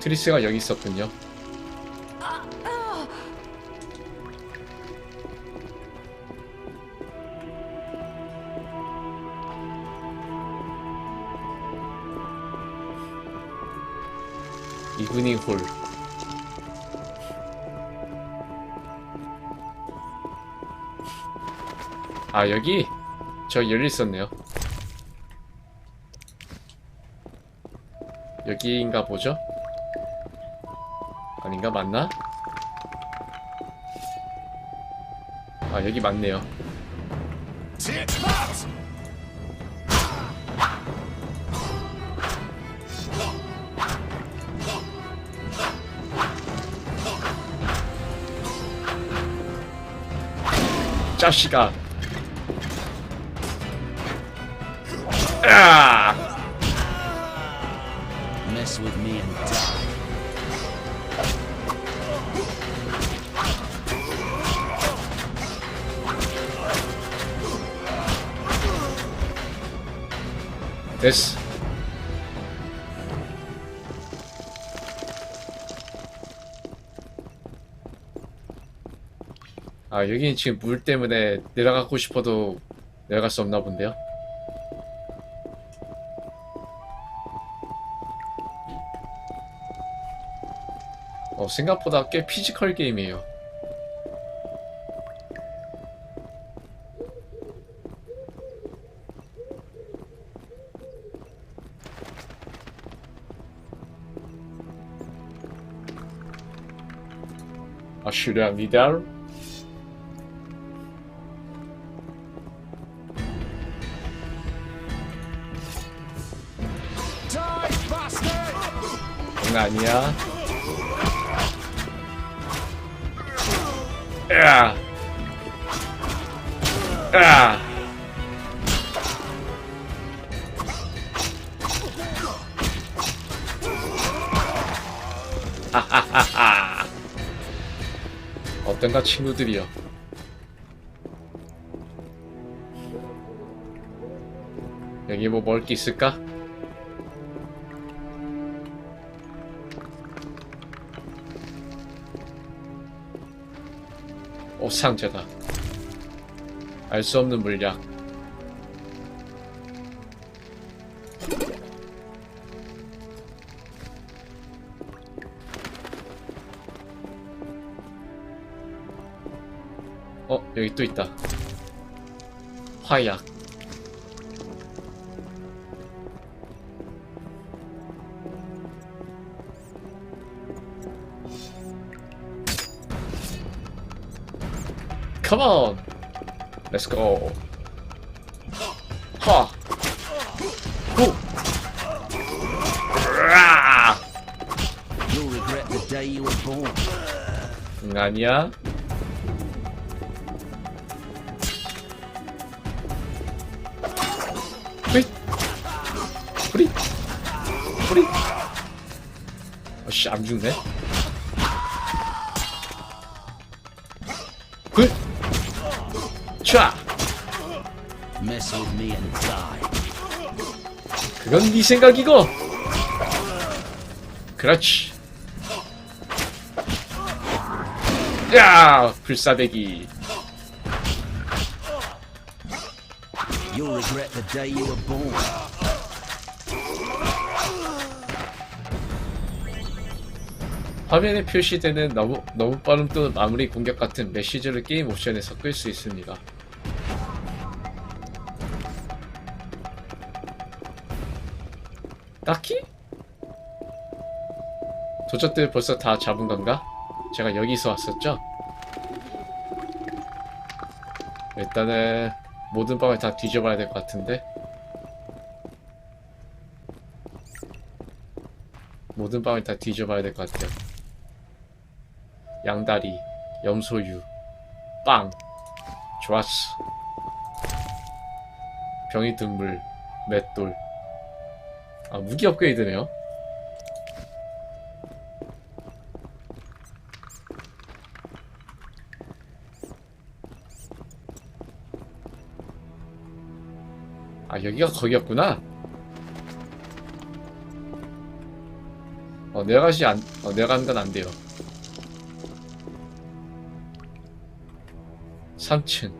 트리스가 여기 있었군요. 이브닝 홀. 아, 여기 저 열려있었네요. 여기인가 보죠? 아닌가? 맞나? 아, 여기 맞네요. 자식아. 아! Mess with me and die. 됐어. 아, 여기는 지금 물 때문에 내려가고 싶어도 내려갈 수 없나 본데요? 생각보다 꽤 피지컬 게임이에요. 실례합니다. 장난 아니야. 야! 야! 하하하하. 어떤가 친구들이여. 여기 뭐 먹을 게 있을까? 상자다. 알 수 없는 물약. 여기 또 있다. 화약. Come on, let's go. 하, 후, 라. You'll regret the day you were born. 아니야. 뿌리, 뿌리. 어씨, 안 죽네. 굿. 차. Mess with me and die. 그건 네 생각이고. 그렇지. 야, 불사대기. You'll regret the day you were born. 화면에 표시되는 너무 빠른 또는 마무리 공격 같은 메시지를 게임 옵션에서 끌 수 있습니다. 딱히? 도적들 벌써 다 잡은 건가? 제가 여기서 왔었죠? 일단은 모든 방을 다 뒤져봐야 될 것 같은데. 모든 방을 다 뒤져봐야 될 것 같아요. 양다리, 염소유, 빵. 좋았어. 병이 든 물, 맷돌. 아, 무기 업그레이드네요. 아, 여기가 거기였구나. 내려가는 건 안 돼요. 3층.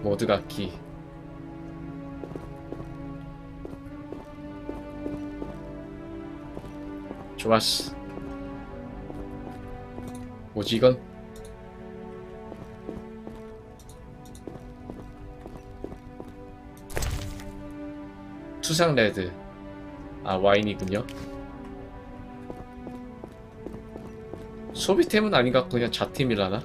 모드 갖기. 좋았어. 뭐지 이건? 투상 레드. 아, 와인이군요. 소비템은 아닌 것 같고 그냥 자템이라나?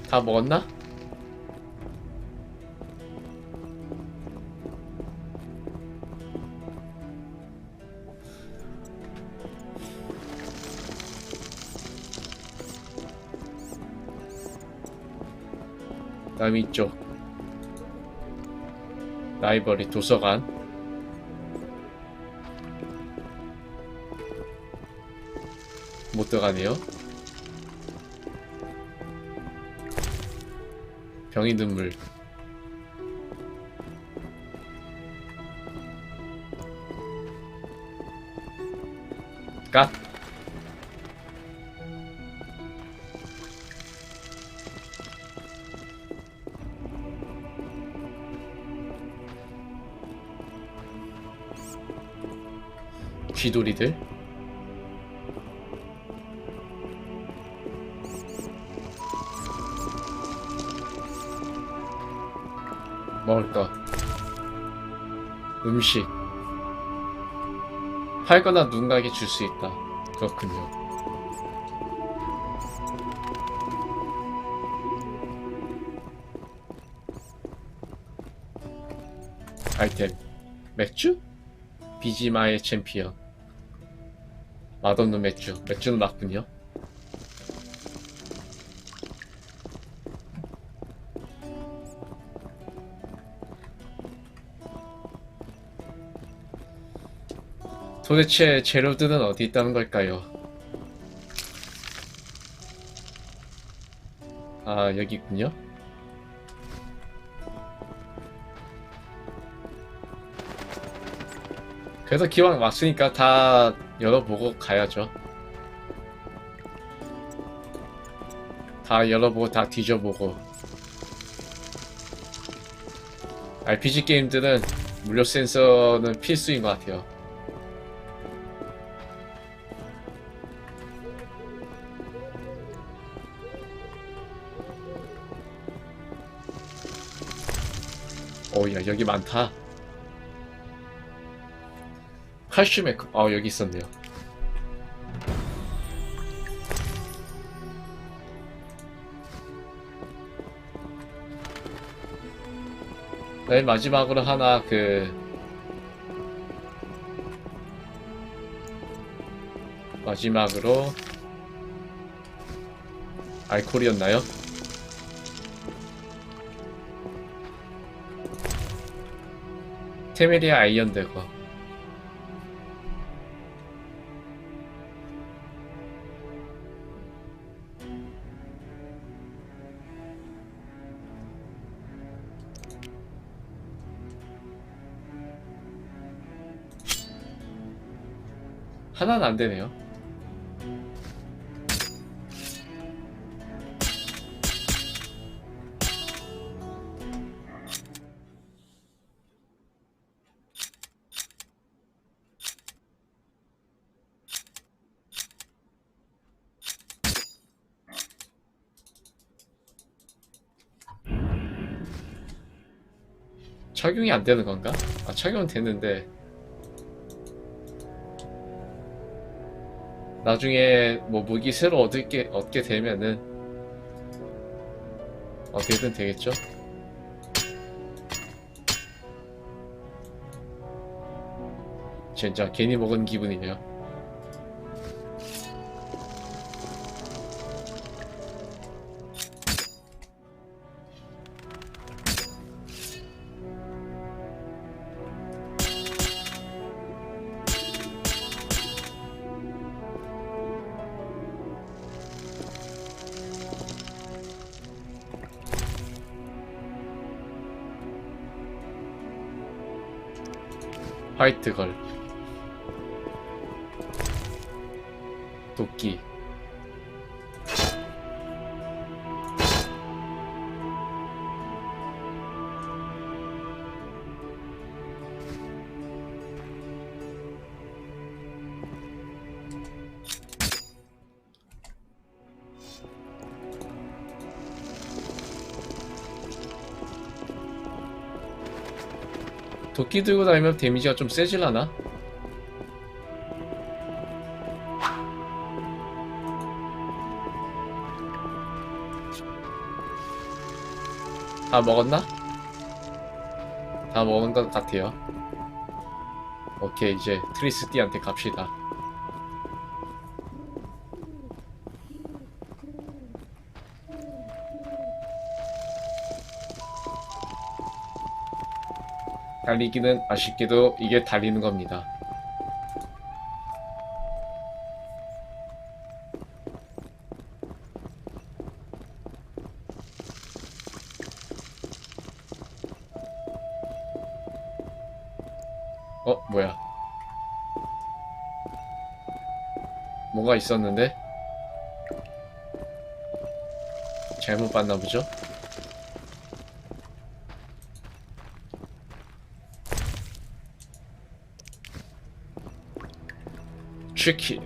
다 먹었나? 다음 이쪽 라이브러리 도서관. 못 들어가네요. 병이 눈물. 까? 쥐돌이들. 먹을 거. 음식. 팔거나 누군가에게 줄 수 있다. 그렇군요. 아이템. 맥주? 비지마의 챔피언. 맛없는 맥주. 맥주는 맞군요. 도대체 재료들은 어디 있다는 걸까요? 아, 여기 있군요. 그래서 기왕 왔으니까 다 열어보고 가야죠. 다 열어보고 다 뒤져보고. RPG 게임들은 무료 센서는 필수인 것 같아요. 오야, 여기 많다. 칼슘의 여기 있었네요. 맨 마지막으로 하나 마지막으로 알코올이었나요? 테메리아 아이언데거. 하나는 안 되네요. 착용이 안 되는 건가? 아, 착용은 됐는데 나중에 뭐 무기 새로 얻게 되면은 어떻게든 되겠죠? 진짜 괜히 먹은 기분이네요. 화이트걸. 도끼. 도끼 들고 다니면 데미지가 좀 세질라나? 다 먹었나? 다 먹은 것 같아요. 오케이, 이제 트리스띠한테 갑시다. 달리기는 아쉽게도 이게 달리는 겁니다. 뭐야? 뭐가 있었는데? 잘못 봤나 보죠? 트리키.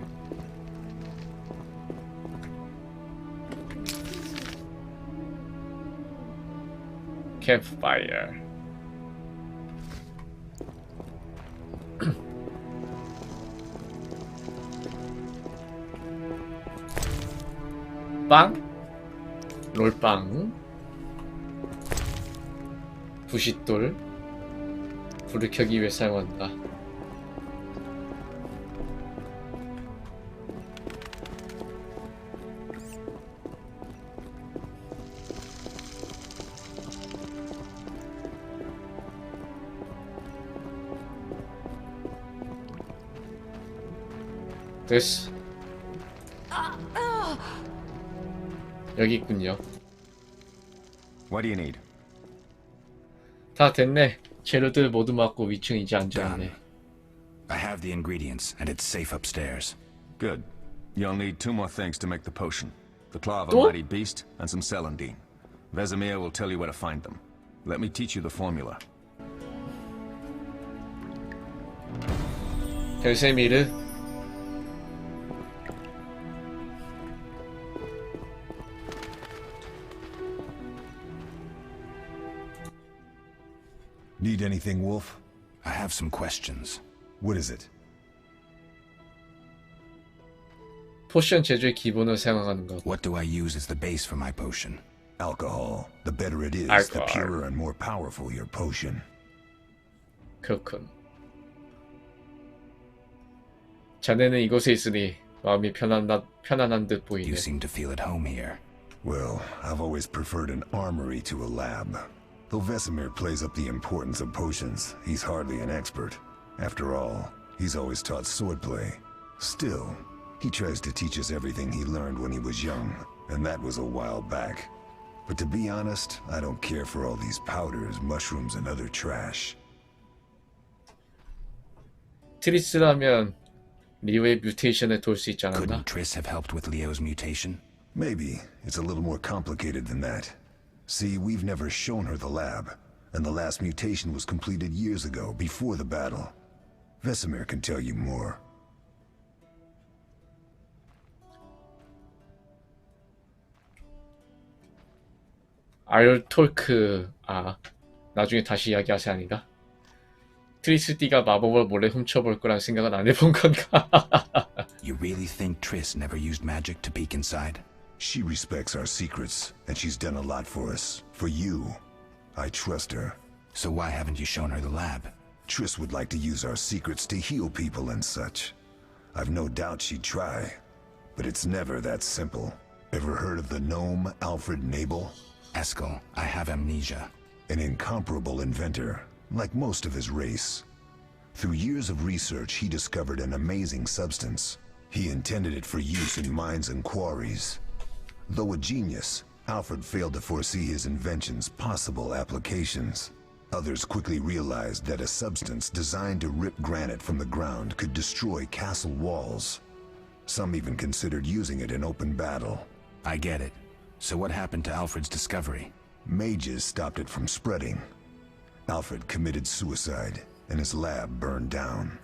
캠프파이어. 빵? 롤빵. 부싯돌. 불을 켜기 위해 사용한다. 됐어. 여기 있군요. What do you need? 다 됐네. 재료들 모두 맞고 위층 이제 안전하네. I have the ingredients, and it's safe upstairs. Good. You'll need 2 more things to make the potion. The claw of a 또? mighty beast and some celandine. Vesemir will tell you where to find them. Let me teach you the formula. 벨세미르. Need anything, Wolf? I have some questions. What is it? 포션 제조의 기본을 생각하는 것. What do I use as the base for my potion? Alcohol. The better it is, the Alcohol. purer and more powerful your potion. 그렇군. 자네는 이곳에 있으니 마음이 편안한 듯 보이네. You seem to feel at home here. Well, I've always preferred an armory to a lab. Though Vesemir plays up the importance of potions, he's hardly an expert. After all, he's always taught swordplay. Still, he tries to teach us everything he learned when he was young, and that was a while back. But to be honest, I don't care for all these powders, mushrooms, and other trash. 트리스라면 리오의 뮤테이션을 도울 수 있지 않았나? Couldn't Triss have helped with Leo's mutation? Maybe. It's a little more complicated than that. See, we've never shown her the lab, and the last mutation was completed years ago, before the battle. Vesemir can tell you more. 알톨크. 나중에 다시 이야기하세 아닌가? 트리스띠가 마법을 몰래 훔쳐볼 거란 생각은 안 해본 건가? You really think Triss never used magic to peek inside? She respects our secrets, and she's done a lot for us. For you. I trust her. So why haven't you shown her the lab? Triss would like to use our secrets to heal people and such. I've no doubt she'd try, but it's never that simple. Ever heard of the gnome Alfred Nabel? Eskel, I have amnesia. An incomparable inventor, like most of his race. Through years of research, he discovered an amazing substance. He intended it for use in mines and quarries. Though a genius, Alfred failed to foresee his invention's possible applications. Others quickly realized that a substance designed to rip granite from the ground could destroy castle walls. Some even considered using it in open battle. I get it. So what happened to Alfred's discovery? Mages stopped it from spreading. Alfred committed suicide, and his lab burned down.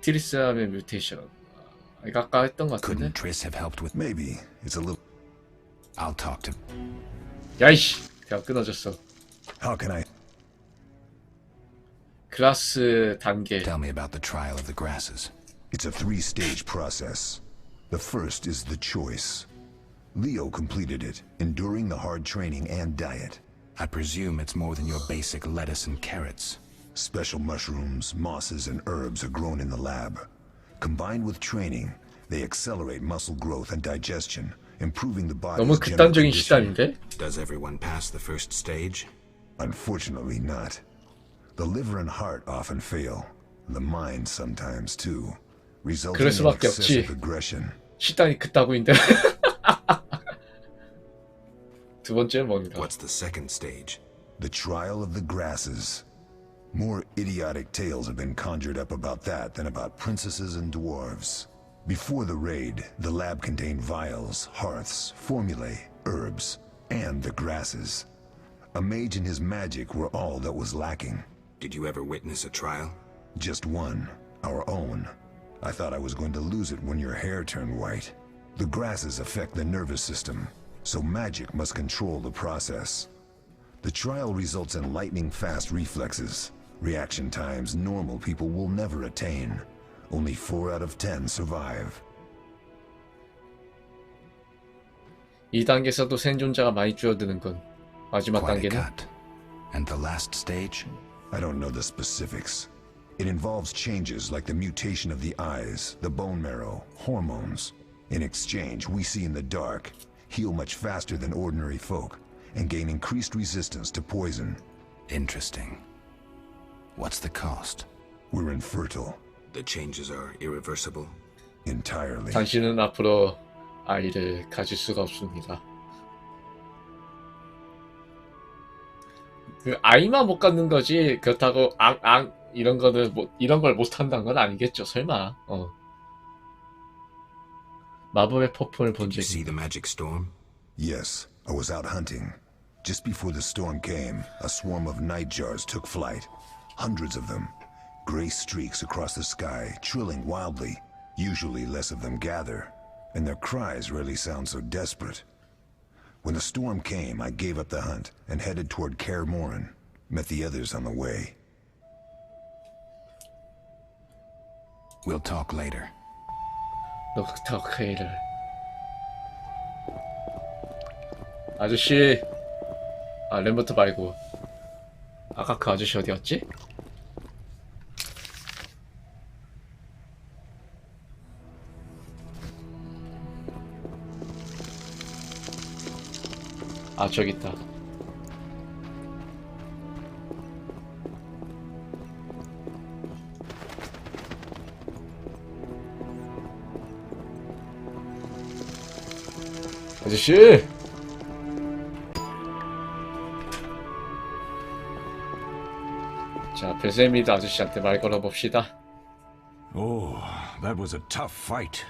트리스함의 뮤테이션. 이거 아까 했던 것 같은데? Couldn't Triss have helped with... Maybe it's a little... I'll talk to... 야이씨! 대화 끊어졌어. How can I... 클라스 단계. Tell me about the trial of the grasses. It's a 3-stage process. The first is the choice. Leo completed it, enduring the hard training and diet. I presume it's more than your basic lettuce and carrots. Special mushrooms, mosses, and herbs are grown in the lab. Combined with training, they accelerate muscle growth and digestion, improving the body's 너무 general 극단적인 condition. 시단인데? Does everyone pass the first stage? Unfortunately not. The liver and heart often fail. The mind sometimes too, resulting 그럴 in 수밖에 excessive 없지. aggression. 시단이 그따구인데. 두 번째는 뭔가? What's the second stage? The trial of the grasses. More idiotic tales have been conjured up about that than about princesses and dwarves. Before the raid, the lab contained vials, hearths, formulae, herbs, and the grasses. A mage and his magic were all that was lacking. Did you ever witness a trial? Just one, our own. I thought I was going to lose it when your hair turned white. The grasses affect the nervous system, so magic must control the process. The trial results in lightning-fast reflexes, reaction times normal people will never attain. Only 4 out of 10 survive. 2단계에서도 생존자가 많이 줄어드는 건 마지막 Quite a 단계는? cut. And the last stage? I don't know the specifics. It involves changes like the mutation of the eyes, the bone marrow, hormones. In exchange, we see in the dark, heal much faster than ordinary folk, and gain increased resistance to poison. Interesting. What's the cost? We're infertile. The changes are irreversible. Entirely. 당신은 앞으로 아이를 가질 수가 없습니다. 그 아이만 못 갖는 거지 그렇다고 이런 거는 이런 걸 못 한다는 건 아니겠죠 설마. 마법의 폭풍을 본 Did you see 적이. the magic storm? Yes, I was out hunting. Just before the storm came, a swarm of nightjars took flight. Hundreds of them. Gray streaks across the sky, trilling wildly. Usually less of them gather, and their cries rarely sound so desperate. When the storm came, I gave up the hunt and headed toward Kaer Morhen. Met the others on the way. We'll talk later. 녹타케이를 아저씨. 아 램버트 말고 아까 그 아저씨 어디 갔지? 아 저기 있다. 아저씨! 자, 벨세미드 아저씨한테 말 걸어봅시다. Oh, that was a tough fight.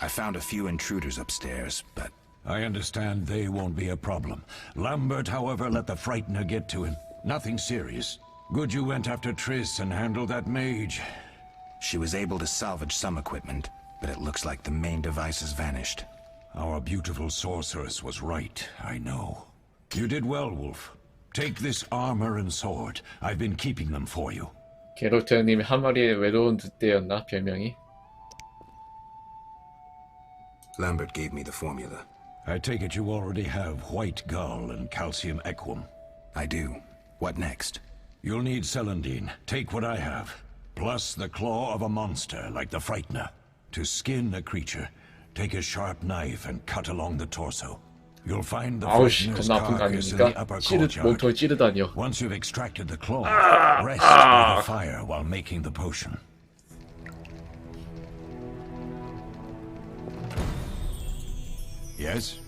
I found a few intruders upstairs, but I understand they won't be a problem. Lambert, however, let the Frightener get to him. Nothing serious. Good you went after Triss and handled that mage. she was able to salvage some equipment, but it looks like the main device has vanished. Our beautiful sorceress was right, I know. You did well, Wolf. Take this armor and sword. I've been keeping them for you. 게롤트 형님이 한 마리의 외로운 늑대였나 별명이? Lambert gave me the formula. I take it you already have white gull and calcium equum. I do. What next? You'll need celandine. Take what I have. Plus the claw of a monster like the Frightener. To skin a creature, take a sharp knife and cut along the torso. You'll find the 아우씨 Frightener's 겁나 아픈 거 carcass in the 아닙니까? upper 찌르 courtyard. 몸통을 찌르다니요. Once you've extracted the claw, rest by the fire while making the potion. Yes?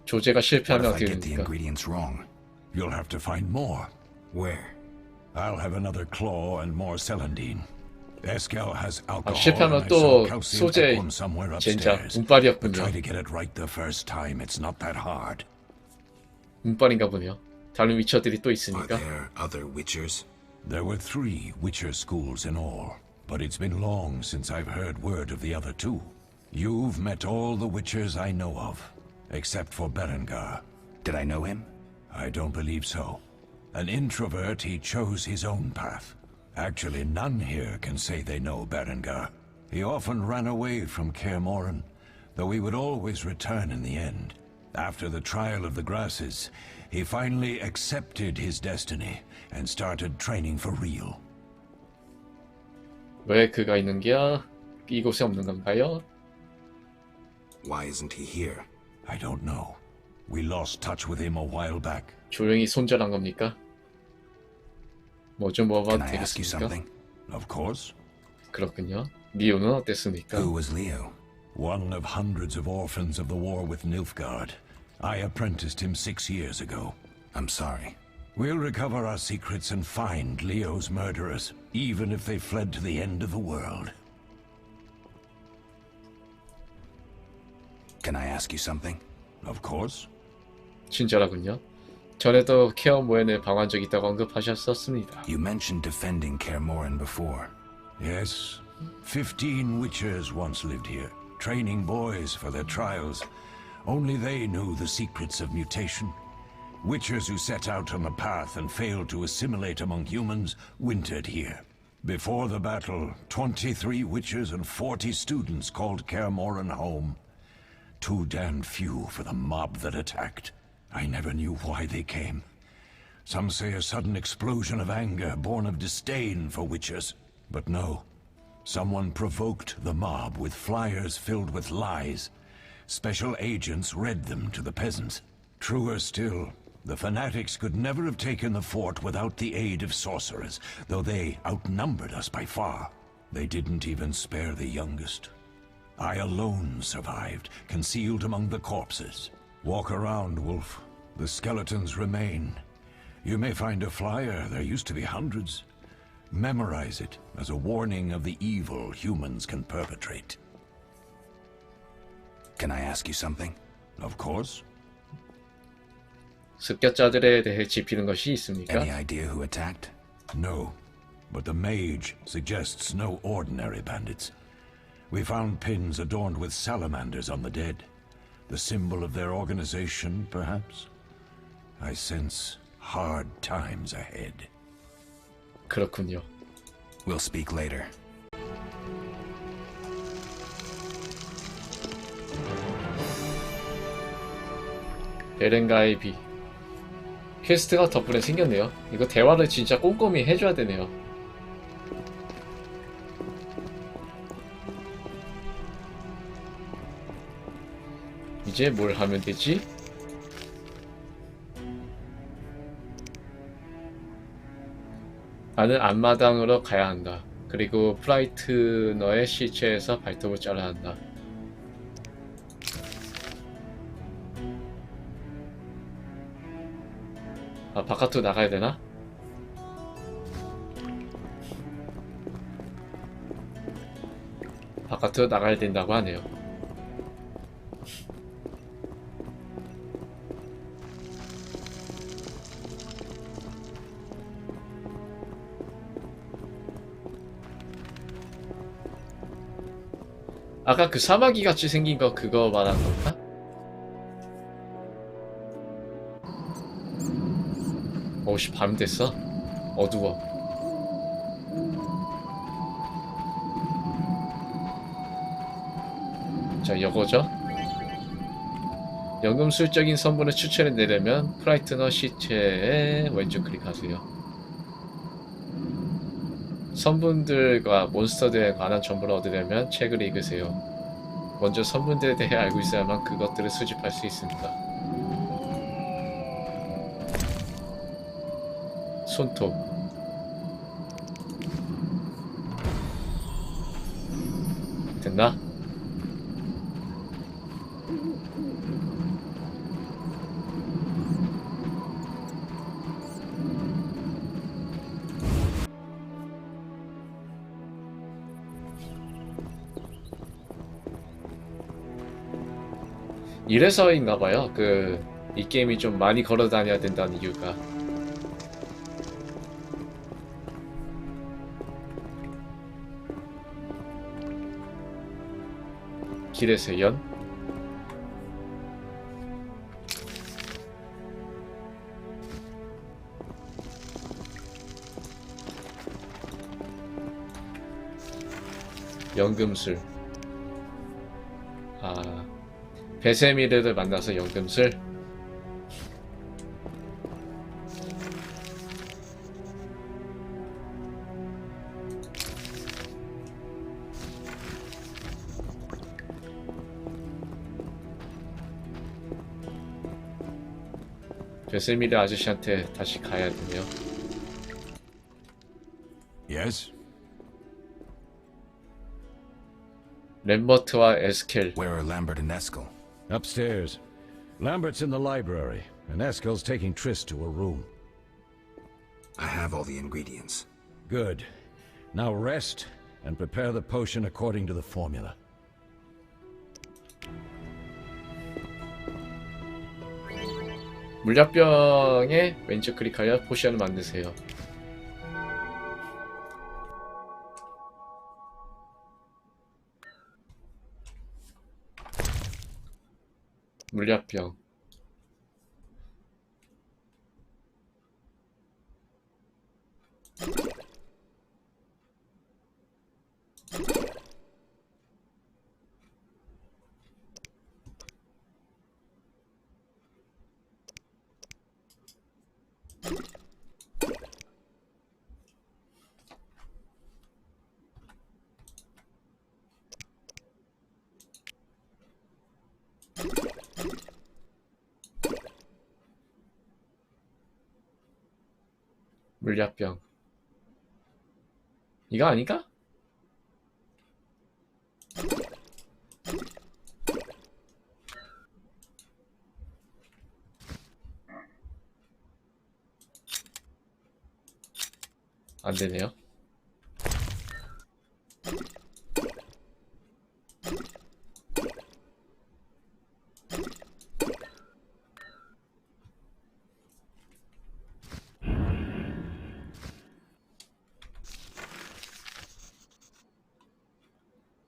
조제가 What 실패하면 if I 어떻게 get the 됩니까? ingredients wrong? You'll have to find more. Where? I'll have another claw and more celandine. Eskel has alcohol 실패하면 and I 또 saw calcium 소재 equum somewhere 젠장 upstairs. But 운빨이었군요. try to get it right the first time. It's not that hard. 운빨인가 보네요. 다른 위쳐들이 또 Are 있으니까. there other Witchers? There were 3 Witcher schools in all, but it's been long since I've heard word of the other 2. You've met all the Witchers I know of, except for Berengar. Did I know him? I don't believe so. An introvert, he chose his own path. Actually, none here can say they know Berengar. He often ran away from Kaer Morhen, though he would always return in the end. After the trial of the grasses, he finally accepted his destiny and started training for real. 왜 그가 있는 게야? 이곳에 없는 건가요? Why isn't he here? I don't know. We lost touch with him a while back. 조용히 손절한 겁니까? 뭐 좀 Can 먹어봐도 I ask you 되겠습니까? something? Of course. 그렇군요. 리오는 어땠습니까? Who was Leo? One of hundreds of orphans of the war with Nilfgaard. I apprenticed him 6 years ago. I'm sorry. We'll recover our secrets and find Leo's murderers, even if they fled to the end of the world. Can I ask you something? Of course. 친절하군요. 전에도 케어 모엔을 방한 적 있다고 언급하셨었습니다. You mentioned defending Kaer Morhen before. Yes. 15 witchers once lived here, training boys for their trials. Only they knew the secrets of mutation. Witchers who set out on the path and failed to assimilate among humans wintered here. Before the battle, 23 witchers and 40 students called Kaer Morhen home. Too damned few for the mob that attacked. I never knew why they came. Some say a sudden explosion of anger born of disdain for witchers. But no. Someone provoked the mob with flyers filled with lies. Special agents read them to the peasants. Truer still, the fanatics could never have taken the fort without the aid of sorcerers, though they outnumbered us by far. They didn't even spare the youngest. I alone survived, concealed among the corpses. Walk around, Wolf. The skeletons remain. You may find a flyer, there used to be hundreds. Memorize it as a warning of the evil humans can perpetrate. Can I ask you something? Of course. 습격자들에 대해 짚히는 것이 있습니까? Any idea who attacked? No, but the mage suggests no ordinary bandits. We found pins adorned with salamanders on the dead. The symbol of their organization, perhaps? I sense hard times ahead. 그렇군요. We'll speak later. 베렌가의 비. 퀘스트가 덕분에 생겼네요. 이거 대화를 진짜 꼼꼼히 해줘야 되네요. 이제 뭘 하면 되지? 나는 앞마당으로 가야 한다. 그리고 프라이트너의 시체에서 발톱을 잘라야 한다. 아, 바깥으로 나가야 되나? 바깥으로 나가야 된다고 하네요. 아까 그 사마귀 같이 생긴 거 그거 말하는 건가? 오씨, 밤 됐어? 어두워. 자, 이거죠? 연금술적인 선분을 추천해 내려면 프라이트너 시체에 왼쪽 클릭하세요. 선분들과 몬스터들에 관한 정보를 얻으려면 책을 읽으세요. 먼저 선분들에 대해 알고 있어야만 그것들을 수집할 수 있습니다. 손톱. 됐나? 이래서인가봐요. 이 게임이 좀 많이 걸어 다녀야 된다는 이유가. 길에서 연? 연금술. 아, 베세미르를 만나서 연금술? 베세미르 아저씨한테 다시 가야 되네요. Yes? 램버트와 에스켈. Where are Lambert and Eskel? Upstairs. Lambert's in the library, and Eskel's taking Triss to her room. I have all the ingredients. Good. Now rest, and prepare the potion according to the formula. 물약병에 왼쪽 클릭하여 포션을 만드세요. 물약병. 물약병. 이거 아닌가? 안 되네요.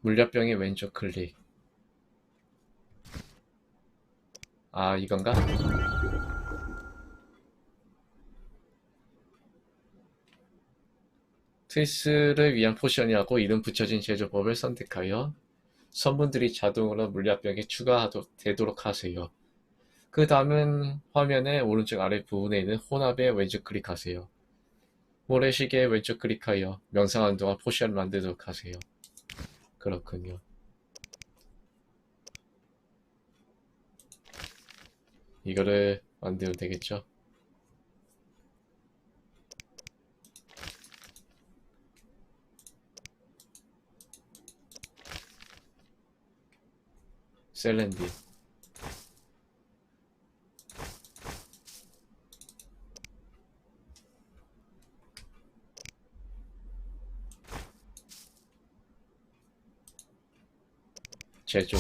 물약병의 왼쪽 클릭. 아, 이건가? 트리스를 위한 포션이라고 이름 붙여진 제조법을 선택하여 선분들이 자동으로 물약병에 추가되도록 하세요. 그 다음은 화면의 오른쪽 아래 부분에 있는 혼합에 왼쪽 클릭하세요. 모래시계에 왼쪽 클릭하여 명상하는 동안 포션을 만들도록 하세요. 그렇군요. 이거를 만들면 되겠죠? 셀렌디. 제조.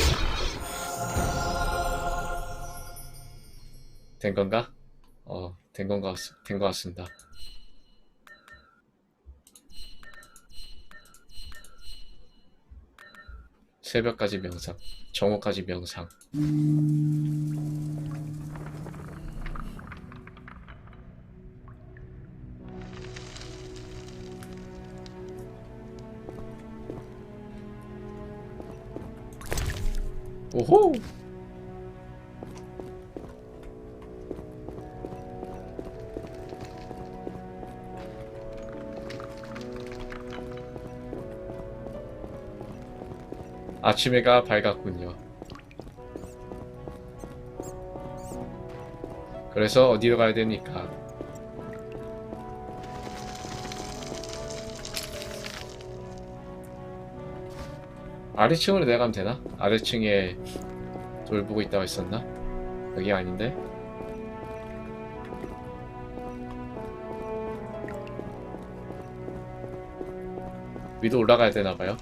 된 건가? 된 것 같습니다. 새벽까지 명상, 정오까지 명상. 오호! 아침 해가 밝았군요. 그래서 어디로 가야 됩니까? 아래층으로 내려가면 되나? 아래층에 돌보고 있다고 했었나? 여기 아닌데? 위로 올라가야 되나봐요.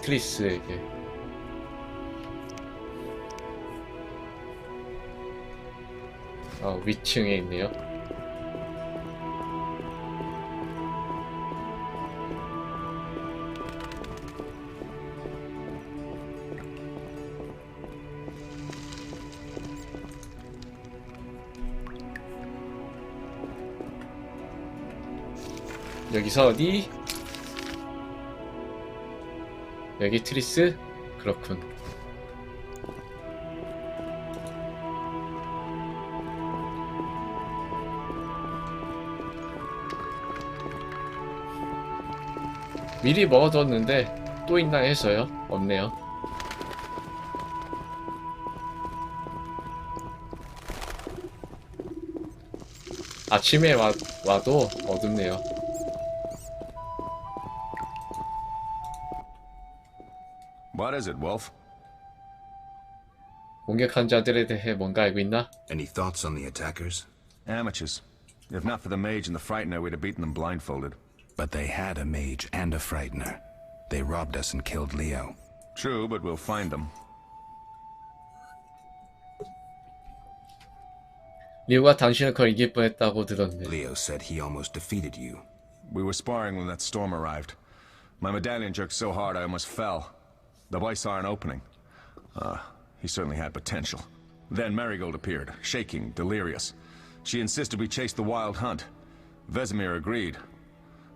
트리스에게. 위층에 있네요. 여기서 어디? 여기 트리스? 그렇군. 미리 먹어뒀는데 또 있나 해서요. 없네요. 아침에 와도 어둡네요. What is it, Wolf? 공격한 자들에 대해 뭔가 알고 있나? Any thoughts on the attackers? Amateurs. If not for the mage and the frightener, we'd have beaten them blindfolded. But they had a mage and a frightener. They robbed us and killed Leo. True, but we'll find them. 리오가 당신을 걸 이길 뻔했다고 들었네. Leo said he almost defeated you. We were sparring when that storm arrived. My medallion jerked so hard I almost fell. The boy saw an opening. He certainly had potential. Then Marigold appeared, shaking, delirious. She insisted we chase the wild hunt. Vesemir agreed.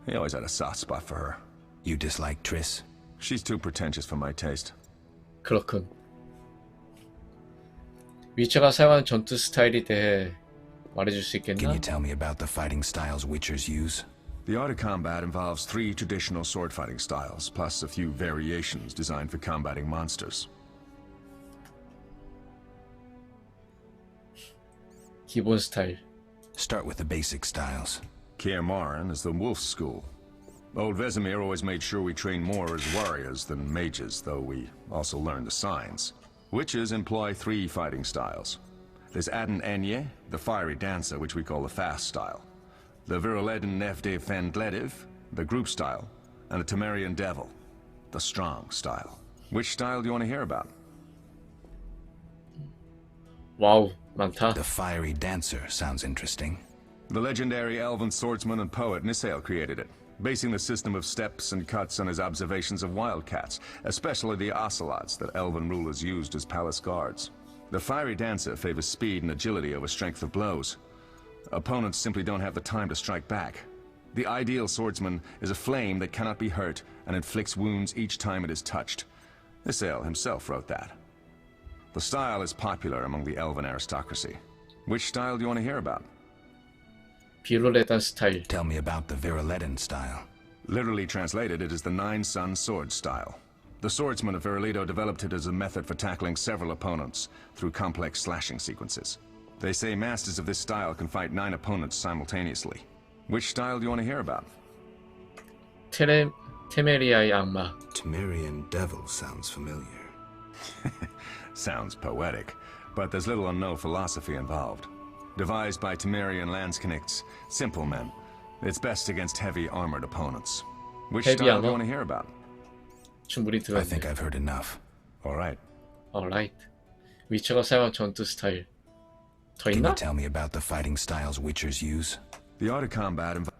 He always had a soft spot for her. You dislike Triss? She's too pretentious for my taste. 그렇군. 위쳐가 사용하는 전투 스타일에 대해 말해줄 수 Can 있겠나? you tell me about the fighting styles Witchers use? The art of combat involves 3 traditional sword fighting styles, plus a few variations designed for combating monsters. 기본 스타일. Start with the basic styles. Kaer Morhen is the wolf school. Old Vesemir always made sure we trained more as warriors than mages, though we also learned the signs. Witches employ 3 fighting styles. There's Aden Enye, the fiery dancer, which we call the fast style. The Viruleden Nefde Fendlediv, the group style. And the Temerian Devil, the strong style. Which style do you want to hear about? 와우, 많다. The fiery dancer sounds interesting. The legendary elven swordsman and poet Nisael created it, basing the system of steps and cuts on his observations of wildcats, especially the ocelots that elven rulers used as palace guards. The fiery dancer favors speed and agility over strength of blows. Opponents simply don't have the time to strike back. The ideal swordsman is a flame that cannot be hurt and inflicts wounds each time it is touched. Nisael himself wrote that. The style is popular among the elven aristocracy. Which style do you want to hear about? 비로레단 스타일. Tell me about the Viruleden style. Literally translated, it is the 9-sun sword style. The swordsmen of Viruledo developed it as a method for tackling several opponents through complex slashing sequences. They say masters of this style can fight 9 opponents simultaneously. Which style do you want to hear about? 테메리아의 악마. Temerian Devil sounds familiar. Sounds poetic, but there's little or no philosophy involved. Devised by Temerian Landsknechts, simple men. It's best against heavy armored opponents. Which Heavy style do armor? you want to hear about? 충분히 I think 들었네. I've heard enough. All right. alright. 위쳐가 사용한 전투 스타일. 더 Can 있나? you tell me about the fighting styles Witchers use? The art of combat involves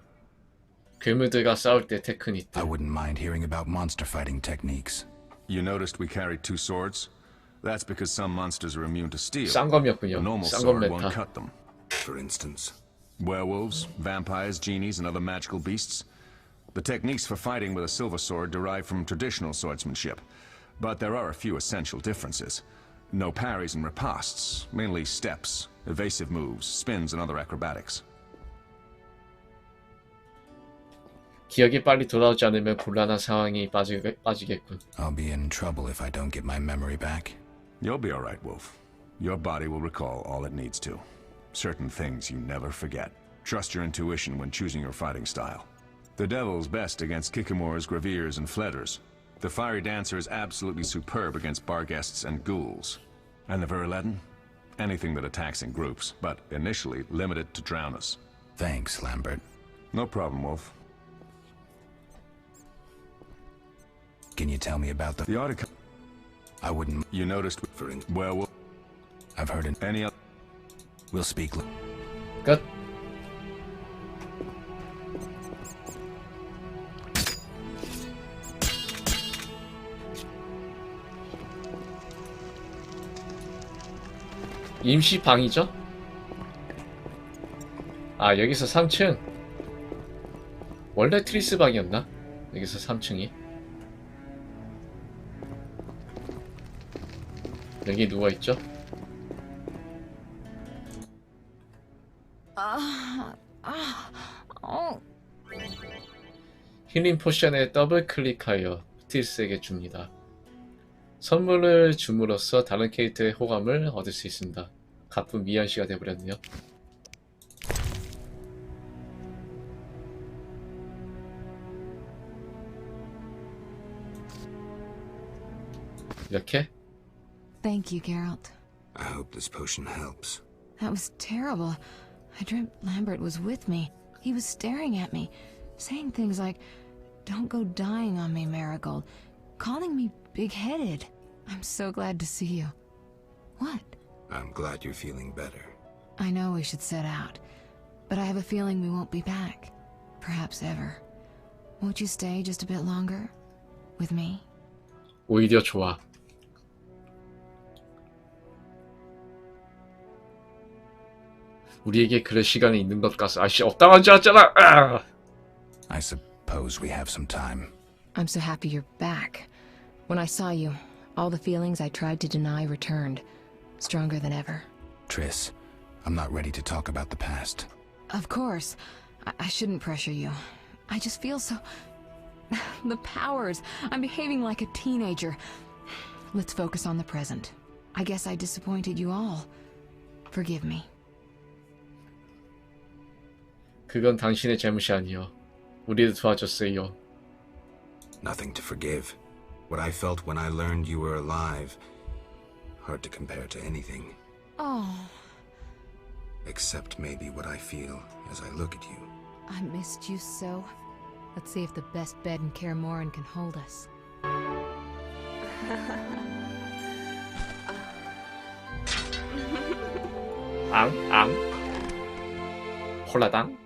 괴물들과 싸울 때 I 테크닉들. wouldn't mind hearing about monster fighting techniques. You noticed we carried 2 swords? That's because some monsters are immune to steel. 싼 검이었군요. A normal 싼 sword 검 won't 메타. cut them. For instance, Werewolves, vampires, genies, and other magical beasts. The techniques for fighting with a silver sword derive from traditional swordsmanship, but there are a few essential differences. No parries and ripostes, mainly steps, evasive moves, spins, and other acrobatics. 기억이 빨리 돌아오지 않으면 곤란한 상황이 빠지겠군. I'll be in trouble if I don't get my memory back. You'll be all right, Wolf. Your body will recall all it needs to. Certain things you never forget. Trust your intuition when choosing your fighting style. The Devil's best against Kikimors, Graviers, and Fledders. The Fiery Dancer is absolutely superb against Barghests and Ghouls. And the Viruleden? Anything that attacks in groups, but initially limited to drowners. Thanks, Lambert. No problem, Wolf. Can you tell me about the... The article I wouldn't... you noticed For in... werewolf. I've heard in... Any other? We'll speak... 끝. 임시 방이죠? 아, 여기서 3층. 원래 트리스 방이었나? 여기서 3층이. 여기 누가 있죠? 힐링 포션에 더블 클릭하여 트리스에게 줍니다. 선물을 줌으로써 다른 캐릭터의 호감을 얻을 수 있습니다. 가쁜 미연씨가 돼버렸네요. 이렇게? Thank you, Geralt. I hope this potion helps. That was terrible. I dreamt Lambert was with me. He was staring at me, saying things like, "Don't go dying on me, Marigold," calling me big-headed. I'm so glad to see you. What? I'm glad you're feeling better. I know we should set out, but I have a feeling we won't be back. Perhaps ever. Won't you stay just a bit longer? With me? 오히려 좋아. 우리에게 그럴 시간이 있는 것 같아. 아씨, 없다고 줄 알았잖아. 아! I suppose we have some time. I'm so happy you're back. When I saw you, all the feelings I tried to deny returned, stronger than ever. Triss, I'm not ready to talk about the past. Of course. I shouldn't pressure you. I just feel so... the powers. I'm behaving like a teenager. Let's focus on the present. I guess I disappointed you all. Forgive me. 그건 당신의 잘못이 아니요. 우리도 도와줬어요. Nothing to forgive. What I felt when I learned you were alive. Hard to compare to anything. Oh, Except maybe what I feel as I look at you. I missed you so. Let's see if the best bed in Kaer Morhen can hold us. 앙. 홀라당.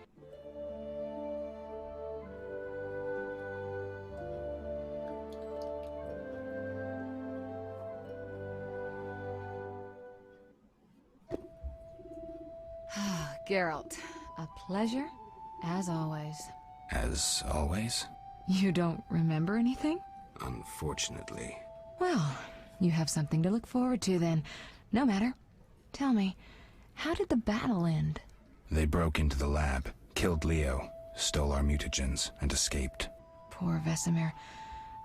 Geralt, a pleasure, as always. As always? You don't remember anything? Unfortunately. Well, you have something to look forward to then. No matter. Tell me, how did the battle end? They broke into the lab, killed Leo, stole our mutagens, and escaped. Poor Vesemir.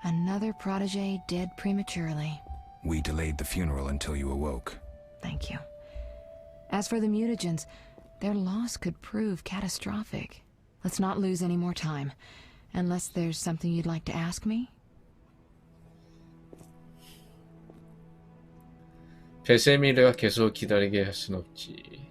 Another protege dead prematurely. We delayed the funeral until you awoke. Thank you. As for the mutagens, their loss could prove catastrophic. Let's not lose any more time. Unless there's something you'd like to ask me? 베세미르가 계속 기다리게 할 순 없지.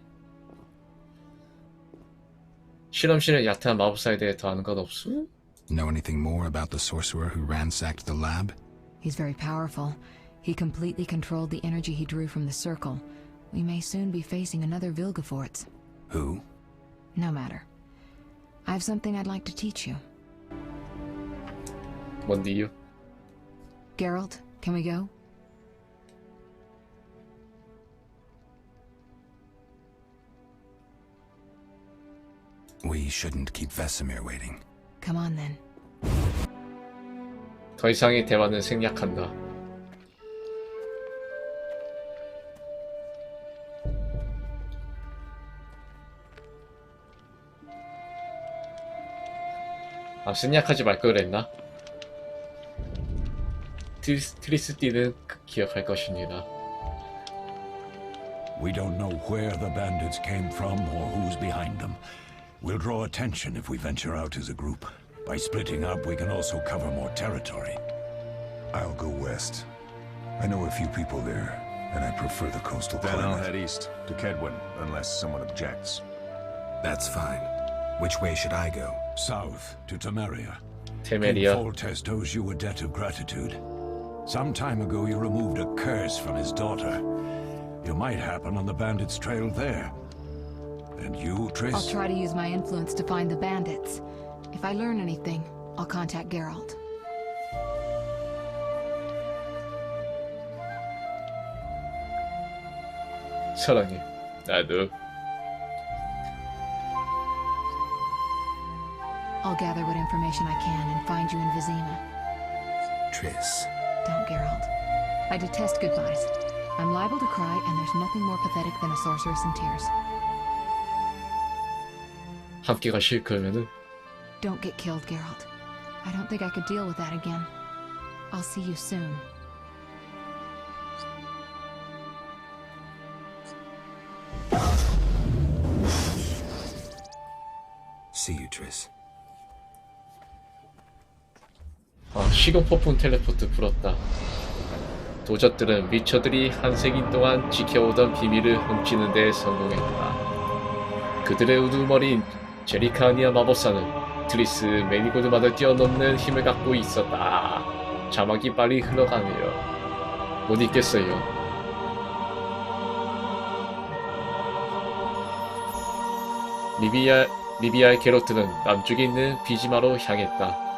실험실의 얕은 마법사에 대해 더 아는 것 없소? Know anything more about the sorcerer who ransacked the lab? He's very powerful. He completely controlled the energy he drew from the circle. We may soon be facing another Vilgefortz. Who? No matter. I have something I'd like to teach you. 뭔데요? Geralt, can we go? We shouldn't keep Vesemir waiting. Come on then. 더 이상의 대화는 생략한다. 아, 생략하지 말 걸 그랬나? 트리스띠는 기억할 것입니다. We don't know where the bandits came from or who's behind them. We'll draw attention if we venture out as a group. By splitting up, we can also cover more territory. I'll go west. I know a few people there, and I prefer the coastal Then I'll climate. head east to Kedwin, unless someone objects. That's fine. Which way should I go? South to Temeria. King 테메리아. Foltest owes you a debt of gratitude. Some time ago you removed a curse from his daughter. You might happen on the bandits' trail there. And you, I'll Triss? try to use my influence to find the bandits. If I learn anything, I'll contact Geralt. 사랑해. 나도. I'll gather what information I can and find you in Vizima. Triss. Don't, Geralt. I detest goodbyes. I'm liable to cry, and there's nothing more pathetic than a sorceress in tears. 함께 가실 거면은 Don't get killed, Geralt. I don't think I could deal with that again. I'll see you soon. See you, Triss. 시공 폭풍 텔레포트 풀었다. 도적들은 위쳐들이 한 세기 동안 지켜오던 비밀을 훔치는 데 성공했다. 그들의 우두머리인 제리카니아 마법사는 트리스 매니고드마다 뛰어넘는 힘을 갖고 있었다. 자막이 빨리 흘러가네요. 못 읽겠어요. 리비아의 게로트는 남쪽에 있는 비지마로 향했다.